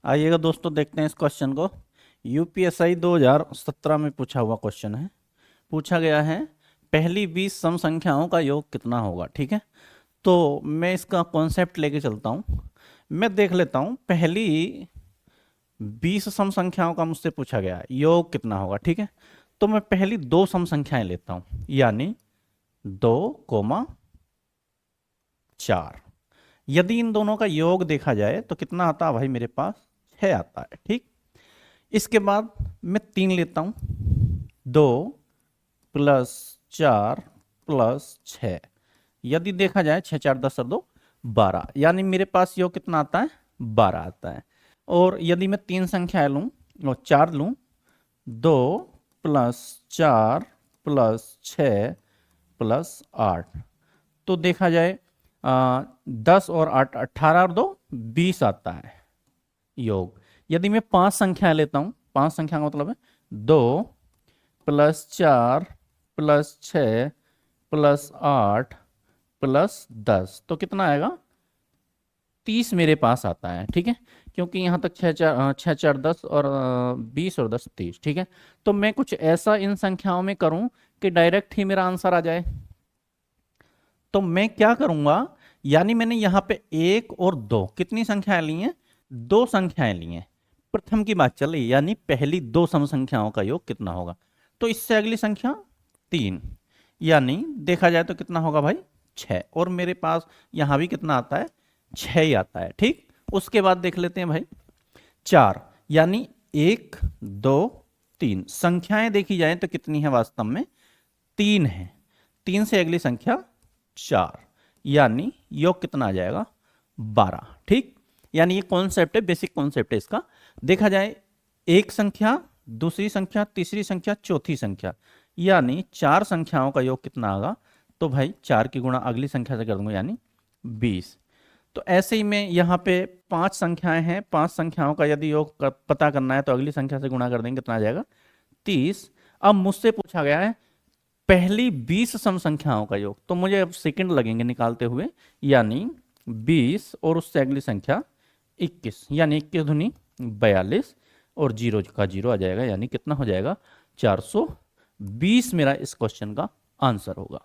आइएगा दोस्तों, देखते हैं इस क्वेश्चन को। यूपीएसआई 2017 में पूछा हुआ क्वेश्चन है। पूछा गया है पहली 20 सम संख्याओं का योग कितना होगा। ठीक है, तो मैं इसका कॉन्सेप्ट लेके चलता हूँ। मैं देख लेता हूँ पहली 20 सम संख्याओं का मुझसे पूछा गया है योग कितना होगा। ठीक है, तो मैं पहली दो सम संख्याएं लेता हूँ, यानी 2,4। यदि इन दोनों का योग देखा जाए तो कितना आता है भाई, मेरे पास 6 आता है। ठीक, इसके बाद मैं 3 लेता हूँ, 2+4+6। यदि देखा जाए 6 4 10 और 2 12, यानी मेरे पास योग कितना आता है, 12 आता है। और यदि मैं 3 संख्याएं लूँ और 4 लूँ, 2+4+6+8, तो देखा जाए 10 और 8 18 और 2 20 आता है योग। यदि मैं 5 संख्याएं लेता हूं, 5 संख्या का मतलब है 2+4+6+8+10, तो कितना आएगा, 30 मेरे पास आता है। ठीक है, क्योंकि यहाँ तक 6 4 10 और 20 और 10 30। ठीक है, तो मैं कुछ ऐसा इन संख्याओं में करूं कि डायरेक्ट ही मेरा आंसर आ जाए। तो मैं क्या करूंगा, यानी मैंने यहाँ पे 1 और 2 कितनी संख्याएं ली हैं, 2 संख्याएं ली हैं। प्रथम की बात चल रही, यानी पहली 2 सम संख्याओं का योग कितना होगा। तो इससे अगली संख्या 3, यानी देखा जाए तो कितना होगा भाई, 6। और मेरे पास यहाँ भी कितना आता है, 6 ही आता है। ठीक, उसके बाद देख लेते हैं भाई 4, यानी 1 2 3। संख्याएं देखी जाए तो कितनी है, वास्तव में 3 है। 3 से अगली संख्या 4, यानी योग कितना आ जाएगा, 12। ठीक, यानी ये कॉन्सेप्ट है, बेसिक कॉन्सेप्ट है इसका। देखा जाए एक संख्या, दूसरी संख्या, तीसरी संख्या, चौथी संख्या, यानी 4 संख्याओं का योग कितना आएगा। तो भाई 4 की गुणा अगली संख्या से कर दूंगा, यानी 20। तो ऐसे ही में यहाँ पे 5 संख्याएं हैं, 5 संख्याओं का यदि योग पता करना है तो अगली संख्या से गुणा कर देंगे, कितना आ जाएगा, 30। अब मुझसे पूछा गया है पहली 20 सम संख्याओं का योग, तो मुझे अब सेकंड लगेंगे निकालते हुए, यानी 20 और उससे अगली संख्या 21, यानी 21 दूनी 42 और 0 का 0 आ जाएगा, यानी कितना हो जाएगा, 420 मेरा इस क्वेश्चन का आंसर होगा।